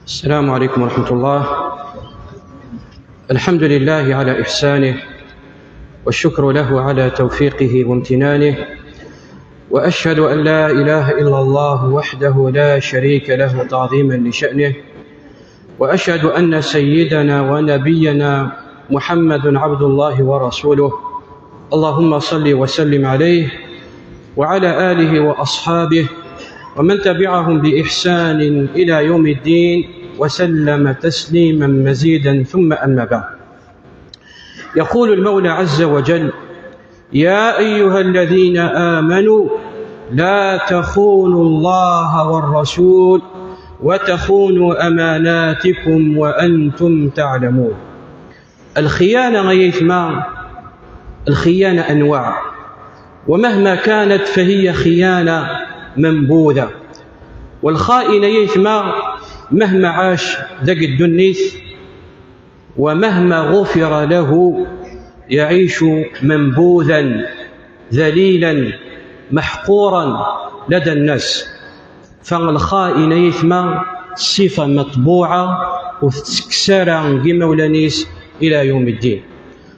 السلام عليكم ورحمة الله. الحمد لله على إحسانه، والشكر له على توفيقه وامتنانه، وأشهد أن لا إله إلا الله وحده لا شريك له تعظيما لشأنه، وأشهد أن سيدنا ونبينا محمد عبد الله ورسوله. اللهم صل وسلم عليه وعلى آله وأصحابه ومن تبعهم بإحسان إلى يوم الدين وسلم تسليما مزيدا، ثم أما بعد. يقول المولى عز وجل: يا أيها الذين آمنوا لا تخونوا الله والرسول وتخونوا أماناتكم وأنتم تعلمون. الخيانة غيثما، الخيانة أنواع، ومهما كانت فهي خيانة منبوذة. والخائن يثما مهما عاش ذاك الدنيس ومهما غفر له يعيش منبوذا ذليلا محقورا لدى الناس. فالخائن يثما صفة مطبوعة وتكسر كما ولانيس إلى يوم الدين.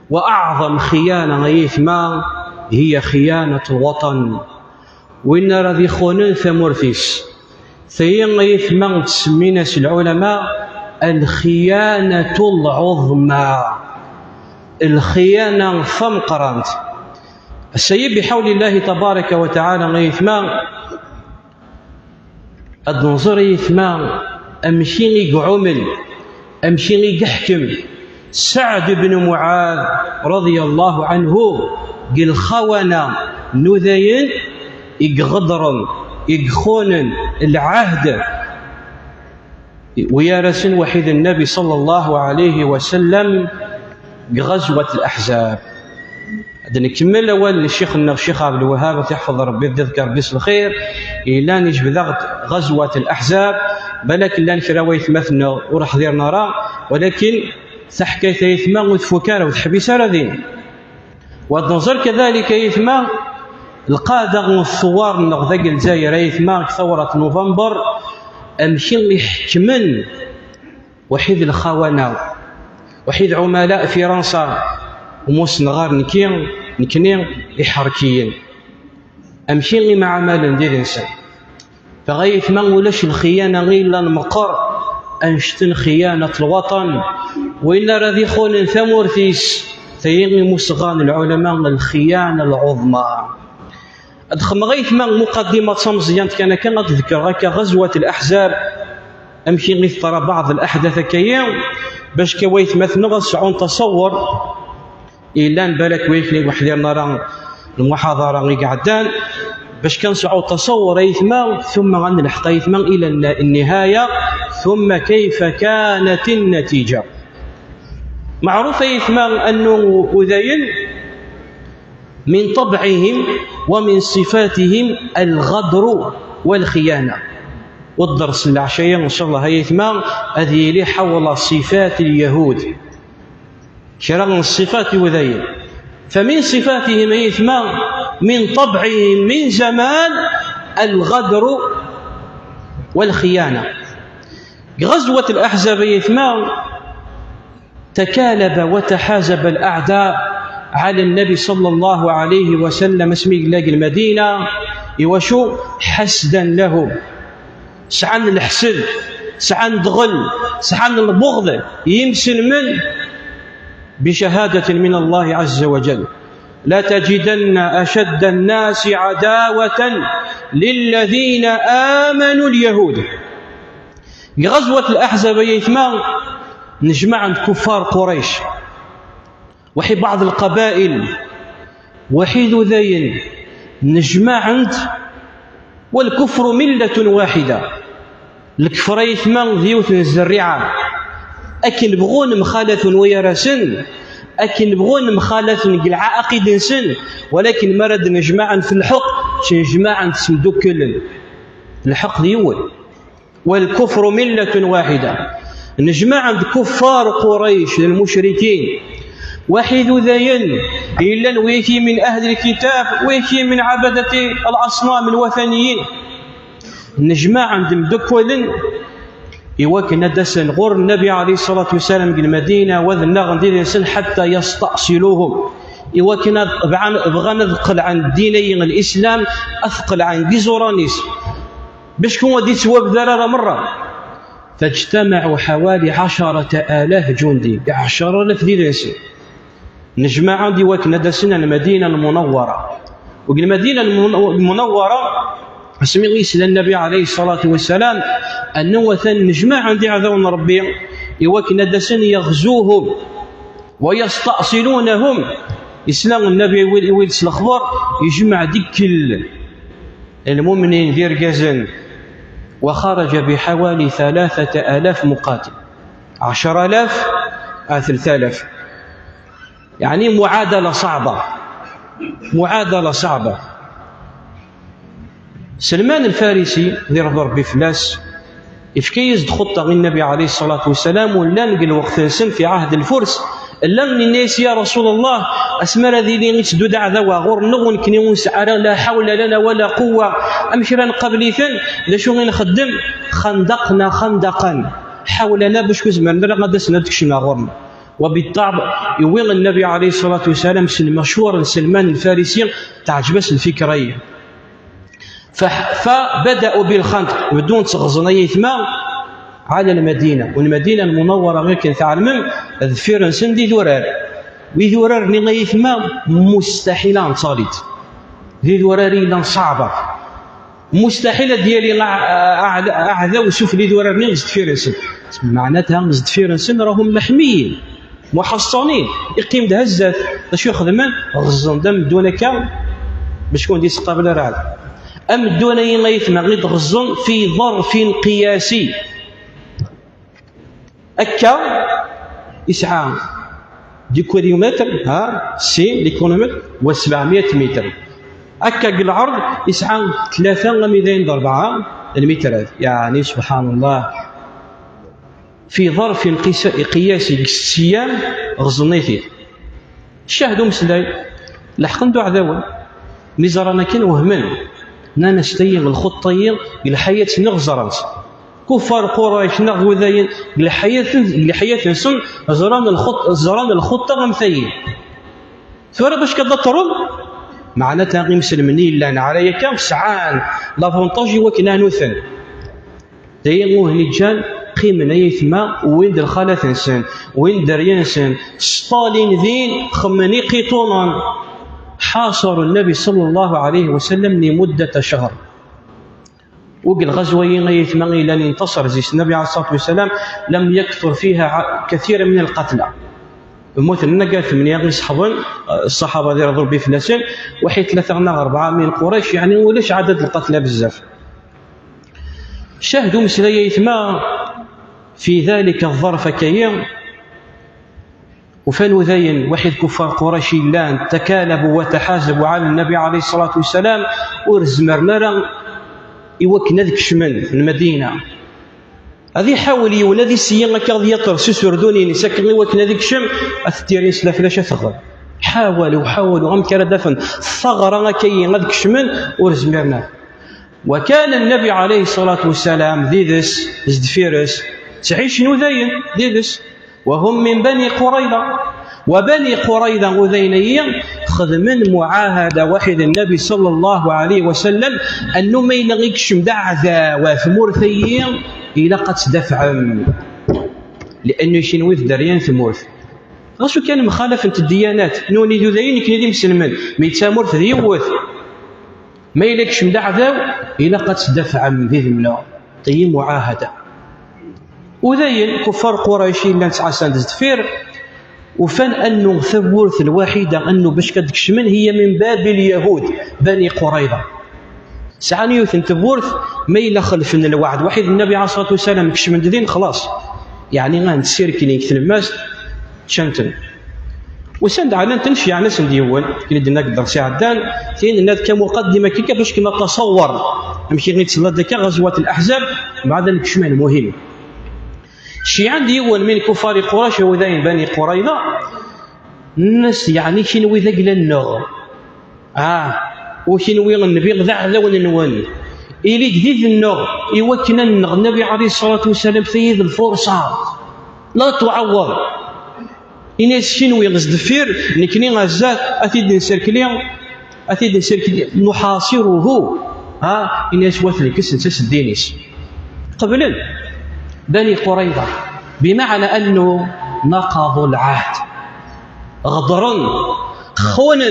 وأعظم خيانة يثما هي خيانة الوطن. وإن راذي خونن ثمورثيس ثيين يثما تسمينا العلماء الخيانة العظمى، الخيانة فمقرانت. السيد بحول الله تبارك وتعالى غيثما النظر يثما أمشي قعومل أمشي قحكم. سعد بن معاذ رضي الله عنه قل خونة نذين يغضرن يخونن العهد ويارسن وحيد النبي صلى الله عليه وسلم بغزوة الأحزاب. هذا نكمل أول الشيخ عبد الوهاب تحفظ ربي يذكر بس الخير إلا نجب ضغط غزوة الأحزاب بلك لا نكراويت مثنى وراح دير نرى، ولكن تحكي يثما وتفكار وتحبيس رذين. والنظر كذلك يثما القادة والثوار نغذاق الجزائر يثما ثورة نوفمبر أمشي يحكمن وحيد الخونة وحيد عملاء فرنسا وموسنغار نكنين يحركيين أمشي مع عمل ندير إنسان. فغاية ما ولاش الخيانة غير المقر أنشتن خيانة الوطن. وإلا راذي خون ثمورثيس ثيغي مصغان العلماء الخيانة العظمى. أدخل غاية ما مقدمة صمزيان كان أتذكر هكا غزوة الأحزاب أمشي غير ترى بعض الأحداث كيان باش كويت مثلا غسعون تصور إلا بالك ويكلي وحدي نرى المحاضرة غي قعدان باش كنسعوا تصور يثما ثم غنلحق يثما إلى النهاية ثم كيف كانت النتيجة. معروف يثما أنه أذين من طبعهم ومن صفاتهم الغدر والخيانة. والدرس العشية إن شاء الله يثما هذه لي حول صفات اليهود شرع الصفات وذين. فمن صفاتهم يثما من طبعهم من زمان الغدر والخيانة. غزوة الأحزاب يثما تكالب وتحازب الأعداء على النبي صلى الله عليه وسلم اسمي لاقي المدينة يوشو حسدا له. سعان الحسد سعان دغل سعان البغض يمسن من بشهادة من الله عز وجل: لا تجدن أشد الناس عداوة للذين آمنوا اليهود. غزوة الأحزاب يثما نجمع عند كفار قريش وحي بعض القبائل وحي ذين نجمع عند والكفر ملة واحدة. الكفر يثما ذيوت الزريعة أكن بغون مخالف ويرسن أكن بغون مخالف قلع عقيد سن، ولكن مرد نجمعا في الحق نجمعا تسمدو كل الحق ديول. والكفر ملة واحدة نجمع عند كفار قريش المشركين وحيد ذين إلا ويكي من أهل الكتاب ويكي من عبدة الأصنام الوثنيين نجمع عند مدكولن يوكنا دسن غور النبي عليه الصلاة والسلام في المدينة وذنا غندير يسن حتى يستأصلوهم يوكنا بغى نثقل عن ديني الإسلام أثقل عن جزورانيس باش كون ودي تواب ذرارة مرة. فاجتمعوا حوالي 10,000 جندي 10,000 ديناسي نجمع عندي وكنا دسنا المدينة المنورة. والمدينة المنورة اسمي غيس النبي عليه الصلاة والسلام أنه وثن نجمع عندي عذون ربي يوكنا دسن يغزوهم ويستأصلونهم. إسلام النبي ويلس الأخبار يجمع ديك المؤمنين دير جازن وخرج بحوالي 3,000 مقاتل 10,000 3,000 يعني معادلة صعبة. سلمان الفارسي ذي ربي فلاس إفكيز خطة من النبي عليه الصلاة والسلام ولا نقل وقت نسن في عهد الفرس لم الناس يا رسول الله أسمر ذي لي نسدود عذوا غور نغن كنيون سعر لا حول لنا ولا قوة أمشرا قبليثا لشو غين خدم خندقا حولنا باش كزمان لا غادسنا تكشنا غورنا. وبالطبع يوين النبي عليه الصلاة والسلام المشهور سلمان الفارسي تعجبس الفكرية فبدأوا بالخندق بدون تغزني ثمان على المدينة. والمدينة المنورة غير كان تعلمم ذفير سندي ذورار وذورار نغي ثمان مستحيلة صالت ذي ذوراري لان صعبة مستحيلة ديالي أعذا وسوف لي ذورار نغزد فيرنسن معناتها نغزد فيرنسن راهم محميين محصنين يقيم دهزات باش يخدمن غزن دم دون كام باش كون ديس قابل رعد أم دون يغيثنا غير غزن في ظرف قياسي أكا يسعى ديكوريومتر سي ليكونومتر و700 متر أكا العرض يسعى 3,204 المتر يعني سبحان الله في ظرف قياسي السيام غزنيتي. شاهدوا مسلاي لحقن دو عذاون نزرانا كان وهمن نانا ستيغ الخطيين إلى حياة نغزرانس كفار قريش نغوذين إلى حياة نسن زران الخطة غمثيين ثورة باش كذا ترون معناتها غير مسلمني لان عليا كم سعان لافونتاجي وكنا نوثن دايما هنجان قيمنا يثما وين در خالة انسان وين در ينسان ستالين ذين خمني قيطونا حاصر النبي صلى الله عليه وسلم لمدة شهر وقل غزوين يثما إلى أن انتصر زيس النبي عليه الصلاة والسلام لم يكثر فيها كثير من القتلى مثل نقال من يغي الصحابة ذي رضوا بفلسين وحي 3-4 من قريش يعني وليش عدد القتلى بزاف. شاهدوا مسلي يثما في ذلك الظرف كيم وفانوا ذين وحيد كفار قريش لان تكالبوا وتحازبوا على النبي عليه الصلاة والسلام ورزمر مرة يوكنا ذيك شمن المدينة هذه حاول يونا ذي سيانا كاضي يطر سوسردوني نسكني وكنا ذيك شم أثتيرين سلافلاش ثغر حاولوا غم كرا دفن ثغرة كي ذيك شمن ورزمرنا. وكان النبي عليه الصلاة والسلام ذيذس زدفيرس تعيش نذين ذيذس وهم من بني قريظة وبني قريظة وذينيين خذ من معاهدة واحد النبي صلى الله عليه وسلم أنه ما ينغيكش مدعذا وثمورثيين إلى قد دفع لأنه يشنوذ دريان ثمورث غاشو كان مخالفة الديانات نوني ذوذين كنا ذي مسلمين ميتامورث ذي ووث ما يلكش مدعذا إلى قد دفع ذي ذمنا طيب معاهدة وذين كفار قريشي اللي نتسعى سندزدفير وفان أنه ثورث الواحدة أنه باش كدكشمن هي من باب اليهود بني قريظة سعني يوثن تبورث ما إلا خلف من الوعد واحد النبي عليه الصلاة والسلام كشمن دين خلاص يعني غان تسير كي نكتب ماس شنتن وسند على تنشي على ناس نديون كي ندير نقدر ساعدان كاين الناس كمقدمة كي باش كنا نتصور نمشي غير تصلى ديك غزوة الأحزاب بعد الكشمان مهم شي عندي هو من كفار قريش وذين بني قريظة الناس يعني شنو ذا قال النغ وشنو النبي ذا ذون نون إلي جديد النغ يوكنا النغ النبي عليه الصلاة والسلام ثيد الفرصة لا تعوض إناس شنو يغز دفير نكني غزات أتيد نسيركلي نحاصره إناس واثل كسن سس الدينيس قبل بني قريظة بمعنى أنه نقضوا العهد غدرا خونا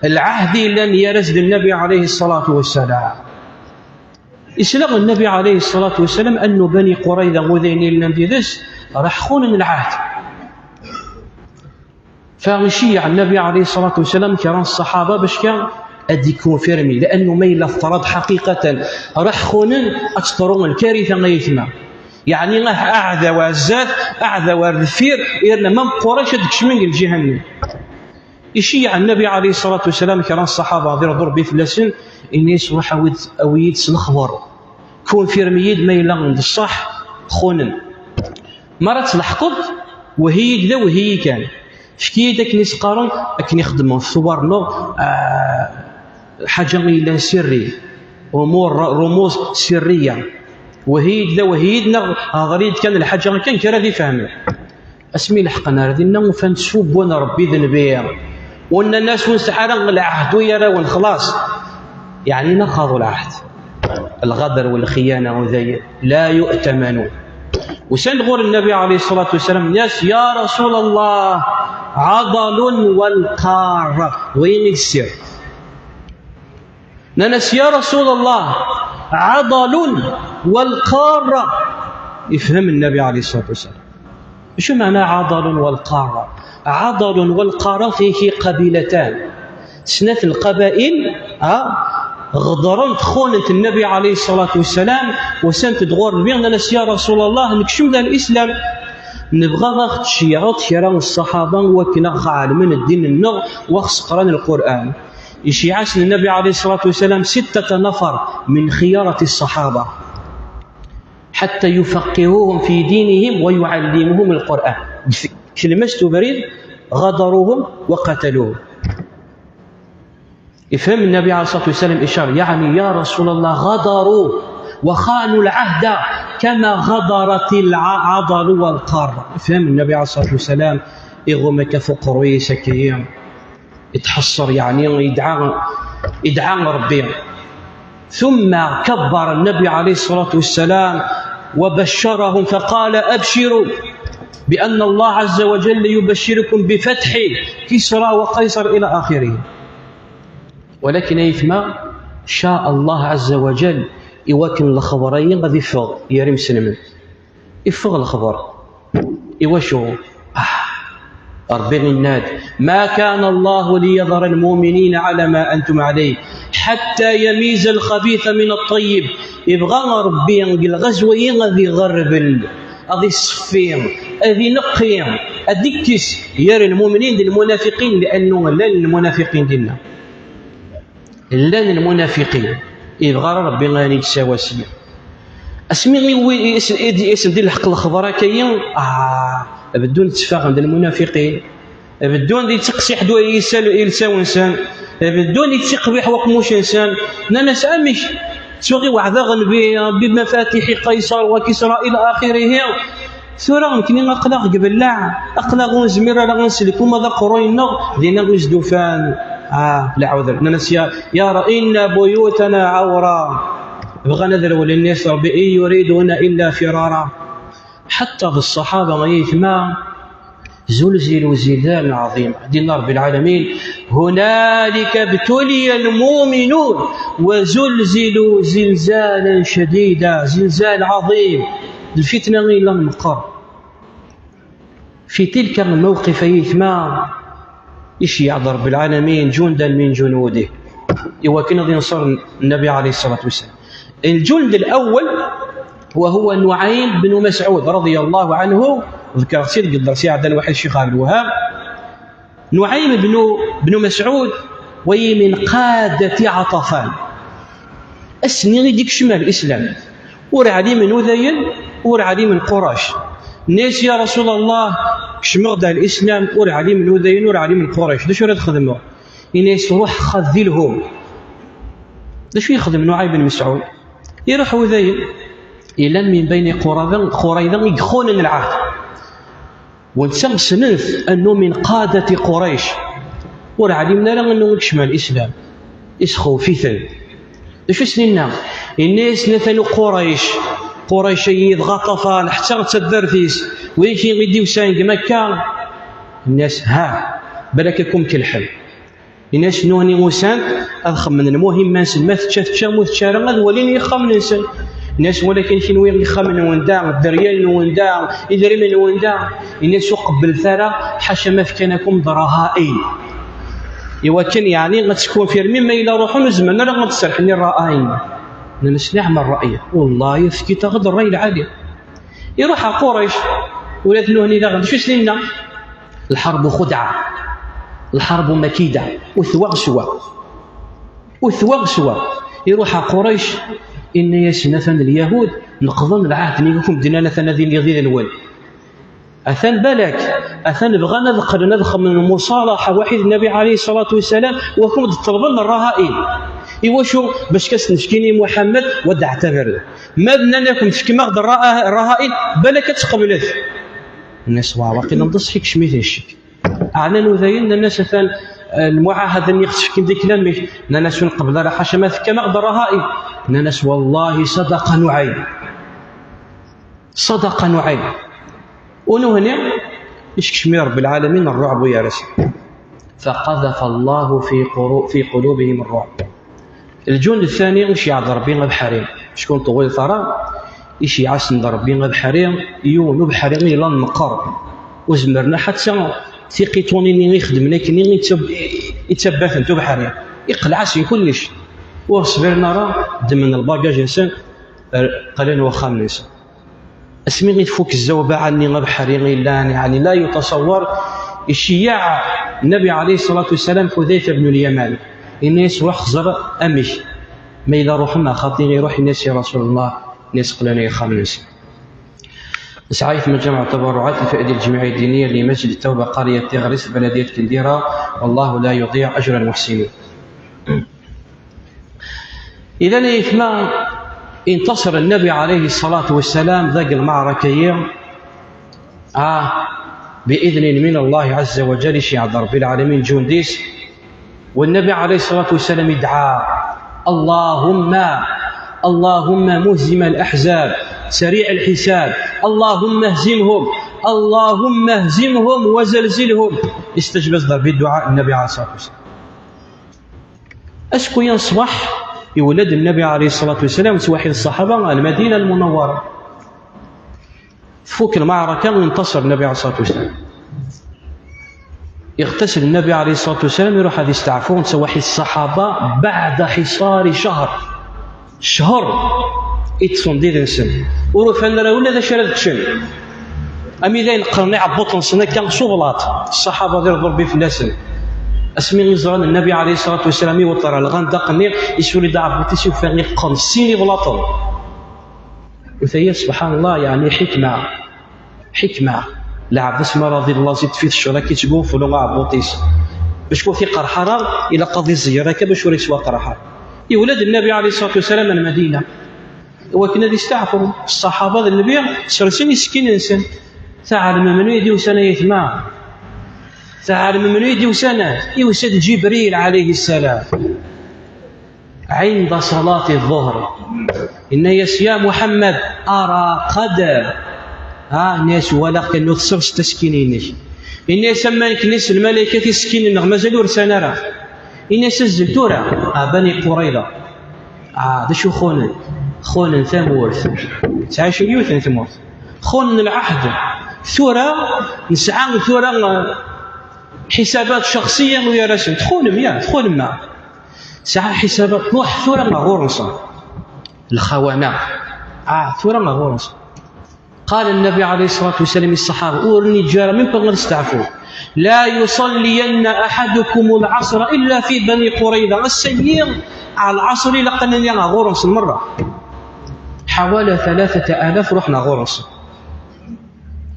العهد لن يرزد النبي عليه الصلاة والسلام. إسلام النبي عليه الصلاة والسلام أنه بني قريظة وذيني النبي ذس راح خونا العهد فغشي النبي عليه الصلاة والسلام كران الصحابة باش كان أدي كونفيرمي لأنه ما إلا افترض حقيقة راح خونا أكثرون الكارثة ما يتم يعني الله أعذى وعزات أعذى والذفير إرنا من قريش تكشمين الجهنم يشيع النبي عليه الصلاة والسلام كران الصحابة ذي ضرب بثلاثين إنيس روح أويد سنخبر كون فيرميد ما يلغن الصح خونا مرات لحقت وهي كذا وهي كان شكي داك نيس قارن أكن يخدموا الصور نو حاجة إلا سري أمور رموز سرية وهي كذا وهي نغ غريد كان الحاجة كان كرا ذي فهمه اسمي لحقنا ردينا وفنسوب وانا ربي ذنبيا وان الناس ونسحرن العهد ويراون خلاص يعني نخاضوا العهد الغدر والخيانة وذي لا يؤتمنون وسنقول النبي عليه الصلاة والسلام الناس يا رسول الله عضل والقارة وين السر ناس يا رسول الله عضل والقارة يفهم النبي عليه الصلاة والسلام شو معنى عضل والقارة؟ عضل والقارة فيه قبيلتان سنة القبائل غدران تخونت النبي عليه الصلاة والسلام وسنت تغور بيغنا ناس يا رسول الله نكشم ذا الإسلام نبغى غاخت شيعات كرام الصحابة وكنا عالمين الدين النغ وخص قرآن القرآن يشيعاش النبي عليه الصلاة والسلام 6 نفر من خيارة الصحابة حتى يفقهوهم في دينهم ويعلمهم القرآن كلمة بريد غدروهم وقتلوهم يفهم النبي عليه الصلاة والسلام إشارة يعني يا رسول الله غدروا وخانوا العهد كما غدرت العضل والقارة يفهم النبي عليه الصلاة والسلام إغمك فقروي سكيم يتحصر يعني يدعى ربي ثم كبر النبي عليه الصلاة والسلام وبشرهم فقال أبشروا بأن الله عز وجل يبشركم بفتح كسرى وقيصر إلى آخره ولكن يفما شاء الله عز وجل يوكن الخبرين غادي يفغ يريم سلمن يفغ الخبر يوشو ربي الناد ما كان الله ليذر المؤمنين على ما أنتم عليه حتى يميز الخبيث من الطيب يبغى ربي ينقل غزوين غادي يغرب غادي يصفين غادي ينقي أديكس يرى المؤمنين للمنافقين لأنه لا للمنافقين ديالنا لا للمنافقين يبغى ربي غادي يتساوسيا اسمي اسم ديال الحق الخبر كاين بدون اتفاق عند المنافقين بدون دي تقصي حدو يلساو انسان بدون يتقبح وقموش انسان ناس امش تسوغي وعذا بمفاتيح قيصر وكسرى الى اخره ثورة يمكن اقلق قبل لا اقلق زمير لا غنسلك وما قروين دينا غزدوفان لا عذر ناس يا رأينا بيوتنا عورا بغى نذر للناس ربي يريدون الا فرارا حتى بالصحابة ما يثما زلزلوا زلزال عظيم دين رب العالمين هنالك ابتلي المؤمنون وزلزلوا زلزالا شديدا زلزال عظيم الفتنة إلى المقر في تلك الموقف يثما يشيع رب العالمين جندا من جنوده وكان ينصر النبي عليه الصلاة والسلام الجند الأول وهو نعيم بن مسعود رضي الله عنه ذكر سيد قدر سيعد الواحد الشيخ عبد الوهاب نعيم بن مسعود وهي من قادة عطفان السنين ديك شمال الإسلام ورعدي من أذين ورعدي من قريش الناس يا رسول الله شمغد الإسلام ورعدي من أذين ورعدي من قريش ده شو راه تخدموا الناس روح خذلهم شو يخدم نعيم بن مسعود؟ يروح وذيل إلى من بين قريظة يخون العهد، ونسمى سننف أنه من قادة قريش، ورعلمنا له أنه يكشمل الإسلام يسخو في ثل. شو سننا الناس نثنوا قريش يضغطفان حتى تدرفيس ويجي يديو سانق مكة. الناس ها برككم كالحل، الناس نوني موسان أضخم من المهم منسل ما تشا موت شارع هذا ولين يخم ننسل الناس، ولكن شنو وين يخمن ونداع الدريال ونداع إذا من ونداع الناس قبل ثرى حاشا ما فكانكم ضرهائين. إوا كان يعني غتكون في رمي ما إلا روحوا نزمنا راه غتسرحني الرائين الناس نعمل الرأي والله يفكي تاخذ الرأي العالي. يروح قريش ولات نهني لا غادي شو سنينا الحرب خدعة، الحرب مكيدة وثوغ سوا. يروح قريش إن يسنفن اليهود نقضن العهد نيكم دينا ثنا ذي الوال أثن بالك أثن بغى ندخل من المصالحة واحد النبي عليه الصلاة والسلام وكم تطلبنا الرهائن. إيوا شو باش كنشكيني محمد ودع اعتبر ما بدنا لكم تشكي ماخذ الرهائن بالك تقبلت الناس واقي نضص فيك شميت الشك اعلنوا ذاين الناس ثان المعاهده اللي يختفك ديك لامش الناس نقبل راه حاشا ما فك ماخذ الرهائن الناس والله صدق نعيم ونهني يشكشمي رب العالمين الرعب يا رسول، فقذف الله في قلوبهم الرعب. الجند الثاني اش يعذر بين بحرين شكون طويل ثرى ايش يعسن ربي بحرين يونو بحرين الى النقر وزمرنا حتى ثقيتوني يخدم لكن يتبث انتو بحرين يقلع سي كلش وصبرنا راه دمن الباجاج انسان قليل وخامس اسمي غير فوك الزوبه عني بحرين الا يعني لا يتصور الشياع. النبي عليه الصلاه والسلام حذيفه بن اليمان الناس روح خزر امش ما اذا روحنا خاطي يروح الناس يا رسول الله الناس قلنا خامس. سعيت من جمع التبرعات لفائدة الجمعية الدينية لمسجد التوبة قرية تغرس بلدية كنديرة والله لا يضيع أجر المحسنين. إذا إثما انتصر النبي عليه الصلاة والسلام ذاك المعركة بإذن من الله عز وجل شيع رب العالمين جنديس، والنبي عليه الصلاة والسلام يدعى اللهم مهزم الأحزاب سريع الحساب اللهم اهزمهم وزلزلهم. استجبز ضرب الدعاء النبي عليه الصلاة والسلام. أشكو ينصبح يولد النبي عليه الصلاة والسلام وتوحيد الصحابة المدينة المنورة فوق المعركة وينتصر النبي عليه الصلاة والسلام. يغتسل النبي عليه الصلاة والسلام يروح هذه يستعفون توحيد الصحابة بعد حصار شهر يتصون دير نسن ورفعنا له ولا ذا شرد كشن أمي ذا ينقرني عبوطن سنة كان شغلات الصحابة دير ضربي في النسن اسمي نزران النبي عليه الصلاة والسلام يوطر الغندق النير يسولي دا عبوتي سوف يقن سيني بلاطن وثي سبحان الله يعني حكمة لعب اسمه رضي الله زيد في الشرا كي تقول فلو عبوتيس باش كون في قرحرة إلى قضي الزيارة كباش وري سوا قرحرة يولد النبي عليه الصلاة والسلام من المدينة وكنا يستعفوا الصحابة النبي سرسين يسكين إنسان تعلم من يدي وسنة يثمع تعلم من يدي وسنة يوسد جبريل عليه السلام عند صلاة الظهر إن يا محمد أرى قد ناس ولا كانوا تصرش تسكينيني إن يسمى كنيس الملائكة تسكين مازالوا رسالة راه إن سجلتوا راه بني قريظة دا شو خون ثمورث تعيش يوثن ثمورث خون العهد ثورة نسعى ثورة حسابات شخصية ويا رسم تخون ما ساعة حسابات روح ثورة غورنصا الخونة ثورة غورنصا. قال النبي عليه الصلاة والسلام الصحابة أورني جارة من بغنا تستعفوا لا يصلين أحدكم العصر إلا في بني قريظة السير على العصر لقنا غورنص المرة حوالي 3000 رحنا غورنص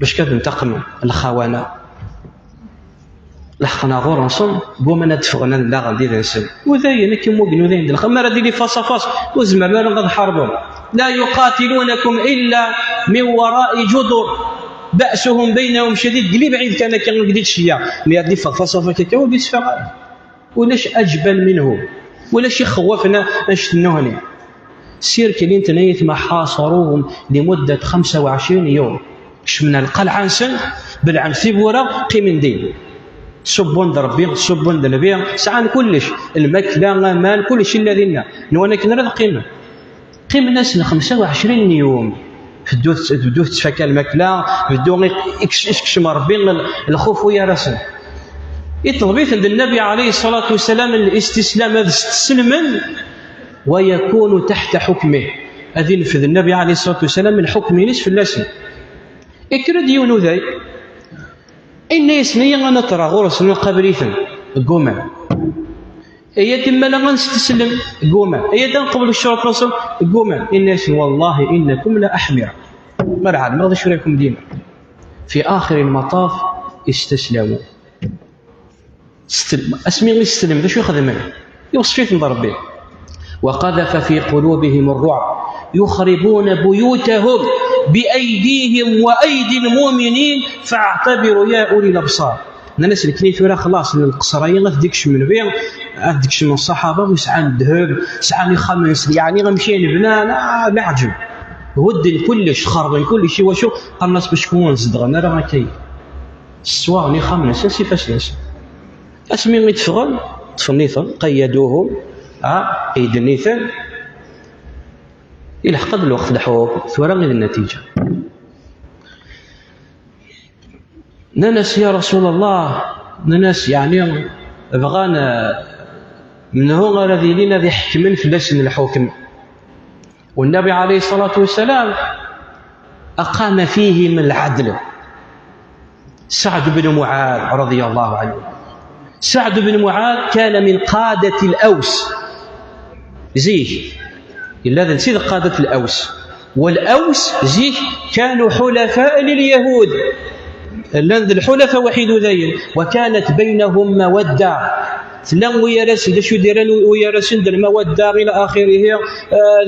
باش كذا ننتقموا الخونة. لحقنا غور نصم قوم انا تفغنا لا غادي نسل وذاين كيما قلنا ذاين دخل ما راه لي فاس فاس وزمرنا غاد حربهم لا يقاتلونكم الا من وراء جدر بأسهم بينهم شديد قلي بعيد كان قديت شيا مي هاد لي فاس فاس كاو بيسفغ ولاش اجبل منه ولاش يخوفنا نشتنوهني سير كلين تنيت ما حاصروهم لمده 25 يوم شمنا القلعه نسن بالعن في بورا قيمين دين سبون ربي سبون النبي سعان كلش الماكله مال كلش الذين نوانا كنا قيمه ناس 25 يوم بدو تفكى الماكله بدو يكشم ربي الخوف ويا راسل يطلبيت عند النبي عليه الصلاه والسلام الاستسلام هذا استسلما ويكون تحت حكمه هذه نفذ النبي عليه الصلاه والسلام من حكم نصف الناس اكرد يونو ذاي إن يسني أنا ترى غرس من قبريثن قوما هي تما لا نستسلم قوما هي قبل الشرط نصل قوما الناس والله إنكم لا أحمر مرعى ما غادي شريكم دينا في آخر المطاف استسلموا اسمي يستلم ذا شو ياخذ منه يوصفيت من ضربه وقذف في قلوبهم الرعب يخربون بيوتهم بأيديهم وأيدي المؤمنين فاعتبروا يا أولي الأبصار الناس اللي كنيت ولا خلاص من القصرية غاديكش من بيع غاديكش من الصحابة وسعان الذهب سعان خمس يعني غنمشي نبنا لا عجب ود كلش خرب كلشي وشو الناس باش تكون زدغنا راه كاين السواغ خمس سيفاش ناس اسمي يتفغل تفنيثا قيدوهم قيد النيثان يلحق الوقت الحوك ثورا غير النتيجة ناس يا رسول الله ناس يعني بغانا من هو الذي لنا ذي حكم في لسن الحكم والنبي عليه الصلاة والسلام أقام فيهم العدل سعد بن معاذ رضي الله عنه سعد بن معاذ كان من قادة الأوس زيه إلا ذا نسيت قادة الأوس والأوس زيه كانوا حلفاء لليهود الحلفاء وحيد ذين وكانت بينهم مودة تلان ويا راسل شو ديران ويا راسل المودة إلى آخره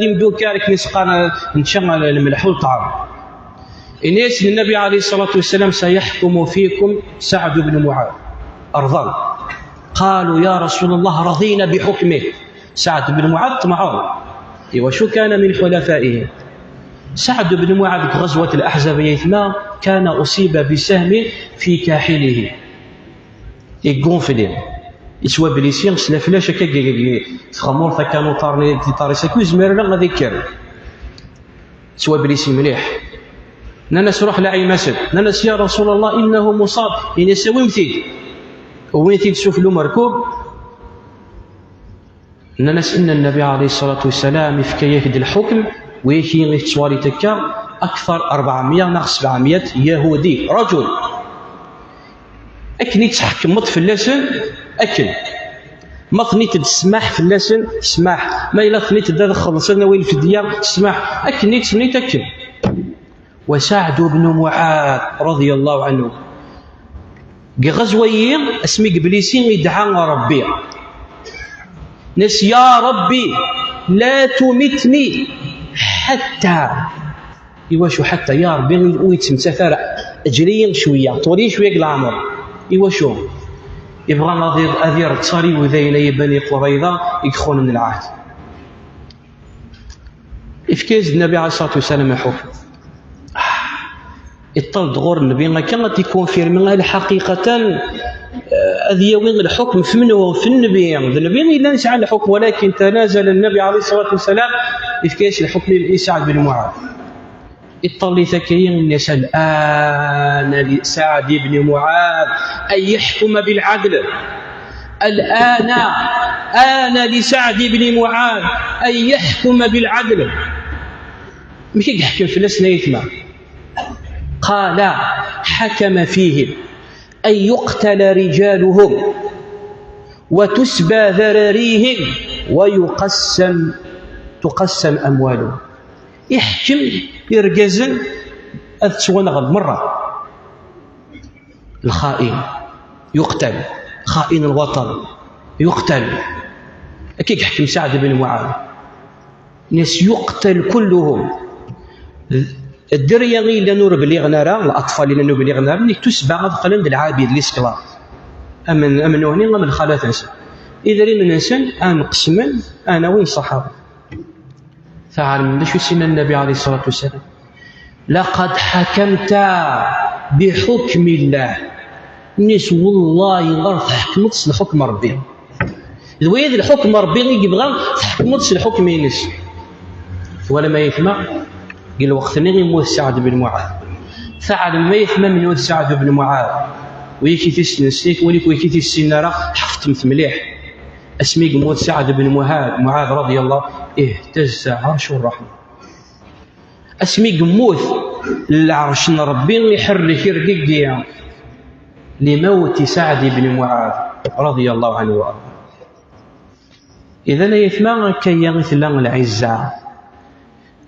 ذي مدوكارك نسقى نشغل الملح والطعام الناس النبي عليه الصلاة والسلام سيحكم فيكم سعد بن معاذ أرضا قالوا يا رسول الله رضينا بحكمه سعد بن معاذ طمعون وشو كان من حلفائه سعد بن معاذ في غزوة الأحزاب يثما كان أصيب بسهم في كاحله يقنفلين يسوى بليسيان سلافلاش كي تخمر كانوا طاري ساكوز ميرنا غادي كير سوى بليسي مليح ناس روح لعي مسد ناس يا رسول الله إنه مصاب إن يسوي مثيل وين تشوف له مركوب ناس إن النبي عليه الصلاة والسلام يفكي يهد الحكم ويكي تصوالي تكا أكثر 400 ناقص 700 يهودي رجل أكني تحكم مط في اللسن أكل مطني تسمح في اللسن تسمح ما إلا ثني تدخل صرنا وين في الديار تسمح أكني تسمي تأكل وسعد بن معاذ رضي الله عنه غزويين اسمي قبليسين يدعى ربي نس يا ربي لا تمتني حتى إيواشو حتى يا ربي ويتم سفر أجريين شوية طولين شوية العمر إيواشو يبغى نظير أذير تصاري وذين يبني قريضة يدخلون من العهد إفكاز النبي عليه الصلاة والسلام الحكم اطلد غور النبي ما كانت يكون في رمي حقيقة هذه وين الحكم في منه وفي النبي النبي لا نسعى الحكم ولكن تنازل النبي عليه الصلاة والسلام إفكاش الحكم لسعد بن معاذ اطلي ثكيين الناس الآن لسعد بن معاذ أن يحكم بالعدل الآن لسعد بن معاذ أن يحكم بالعدل مش يحكم في الناس يتمع قال حكم فيهم أن يقتل رجالهم وتسبى ذراريهم تقسم أموالهم يحكم يرجزن أتسوى نغض مرة الخائن يقتل خائن الوطن يقتل. كي يحكم سعد بن معاذ ناس يقتل كلهم. الدريه غير نور بليغ نرى الاطفال اللي نور بليغ نرى اللي تسبع قلند العابد الاسكلاف امن هوني من الخالات نسا اذا لي من انسان ان قسما انا وين صحابه فعلم شو سمى النبي عليه الصلاه والسلام لقد حكمت بحكم الله. الناس والله غير تحكمت الحكم ربي الويد الحكم ربي غير يبغى تحكمت الحكم الناس ولا ما يفهم. قال وقت اللي يموت سعد بن معاذ فعل ما يفهم من يموت سعد بن معاذ ويكي تسنسيك ويكي تسنرا حفتمت مليح اسمي يموت سعد بن معاذ رضي الله اهتز عرش الرحمه. اسمي يموت العرش ربي يحرك رقيق لموت سعد بن معاذ رضي الله عنه وارضاه. اذا لا يثمر كي يغث لهم العزه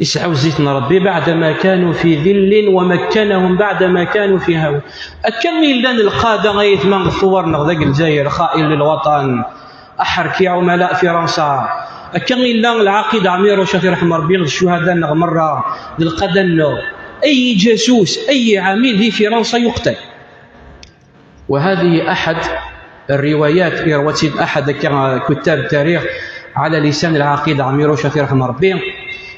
يسعوا زيتنا ربي بعدما كانوا في ذل ومكنهم بعدما كانوا في هوى. أكمل لنا القادة غيثمان الثور نغذاق الجزائر خائن للوطن أحركي عملاء فرنسا. أكمل لنا العقيد عمير وشافي رحمه ربي الشهداء نغمرة للقدن أي جاسوس أي عميل في فرنسا يقتل. وهذه أحد الروايات يروتي أحد كتاب التاريخ على لسان العقيد عمير وشافي رحمه ربي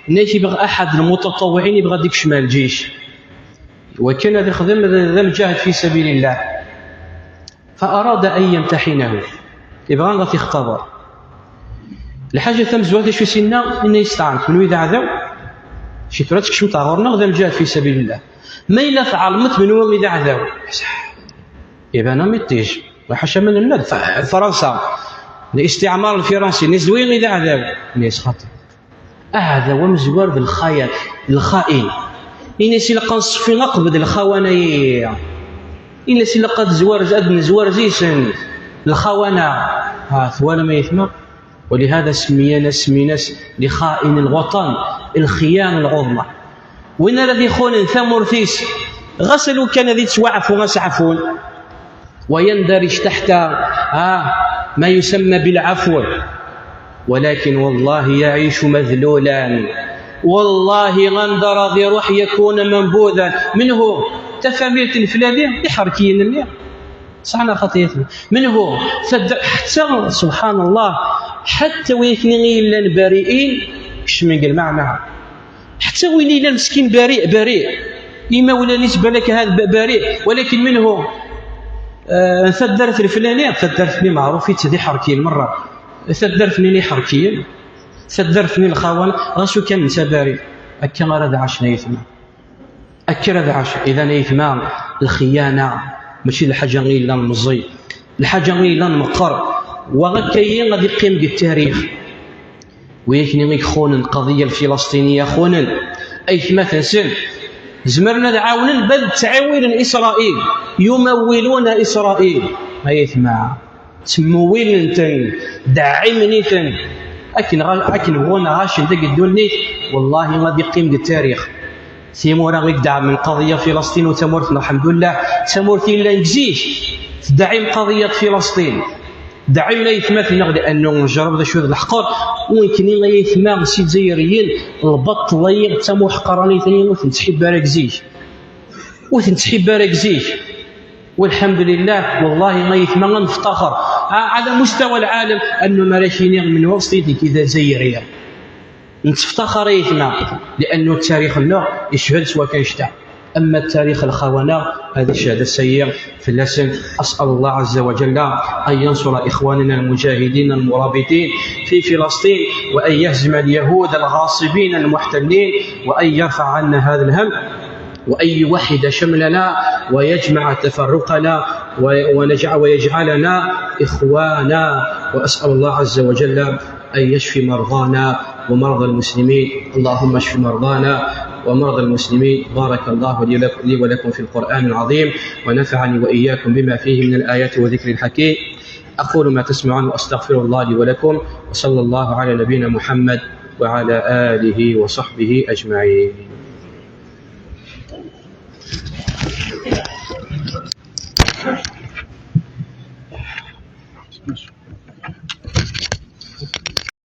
ناس يبغى احد المتطوعين يبغى ديك شمال الجيش وكان هذا يخدم ذا مجاهد في سبيل الله فاراد ان يمتحنه يبغى غادي يختبر الحاجه ثم زواد شو سنه انه يستعنت من اذا عذاو شي تراتك شو طاغورنا ذا مجاهد في سبيل الله ما الا فعلمت من هو اذا عذاو يبان ما يطيش حاشا من الناد فرنسا الاستعمار الفرنسي ناس زوين اذا عذاو ناس خاطر هذا هو مزوار بالخايا الخائن. الناس اللي لقى نصفي نقبض الخوانيه الناس اللي لقى زوار زيسن الخونه ولا ما يثمر. ولهذا سمينا لخائن الوطن الخيانه العظمى. وين الذي خون ثمرثيس غسلوا كان ذي توعفوا مسعفون ويندرج تحت ما يسمى بالعفو ولكن والله يعيش مذلولا والله غندر ذي روح يكون منبوذا منه تفاميت الفلانية يحركين اللي صحنا خطيتنا منه حتى سبحان الله حتى وين غير بريئين كش من قال مع حتى وين إلا مسكين بريء إما ولا نسبة لك هذا بريء ولكن منه ثدرت الفلانية ثدرتني معروف يتذي حركين مرة ثدرتني لي حركين ثدرتني الخوان غاشو كان نساباري أكا غير عشنا يثمى أكا غير عشنا إذا يثمى الخيانة ماشي الحاجة غير لا المزي الحاجة غير لا المقر وغكاين غادي يقيم بالتاريخ ويكني غير خونن القضية الفلسطينية خونن أي مثلا سن زمرنا دعاونا بل تعاون إسرائيل يمولون إسرائيل ما يثمى تمويل نتن داعم نتن أكن هونا غاشن داك الدولني والله غادي يقيم بالتاريخ سيمورا غير دعم من قضية فلسطين وتمورتنا الحمد لله تمورتين لا نجزيش تدعم قضية فلسطين دعمنا يتماثلنا لأنه نجرب ذا شو ذا الحقر ويمكن لا يتماثل سي جزائريين البط ضيق تمو حقراني ثاني وتنتحب باراك زيش وتنتحب باراك زيش والحمد لله والله ما يتمنى نفتخر على مستوى العالم أنه مالاشيني من وسطيتي كذا جزائرية نتفتخر يتمنى لأنه التاريخ له يشهد سواء كان شتاء. أما التاريخ الخونة هذه الشهادة سيئة في اللسن. أسأل الله عز وجل أن ينصر إخواننا المجاهدين المرابطين في فلسطين وأن يهزم اليهود الغاصبين المحتلين وأن يرفع عنا هذا الهم وأن يوحد شملنا ويجمع تفرقنا ويجعلنا إخوانا. وأسأل الله عز وجل أن يشفي مرضانا ومرضى المسلمين. اللهم اشف مرضانا ومرضى المسلمين. بارك الله لي ولكم في القرآن العظيم ونفعني وإياكم بما فيه من الآيات وذكر الحكيم. أقول ما تسمعون وأستغفر الله لي ولكم وصلى الله على نبينا محمد وعلى آله وصحبه أجمعين.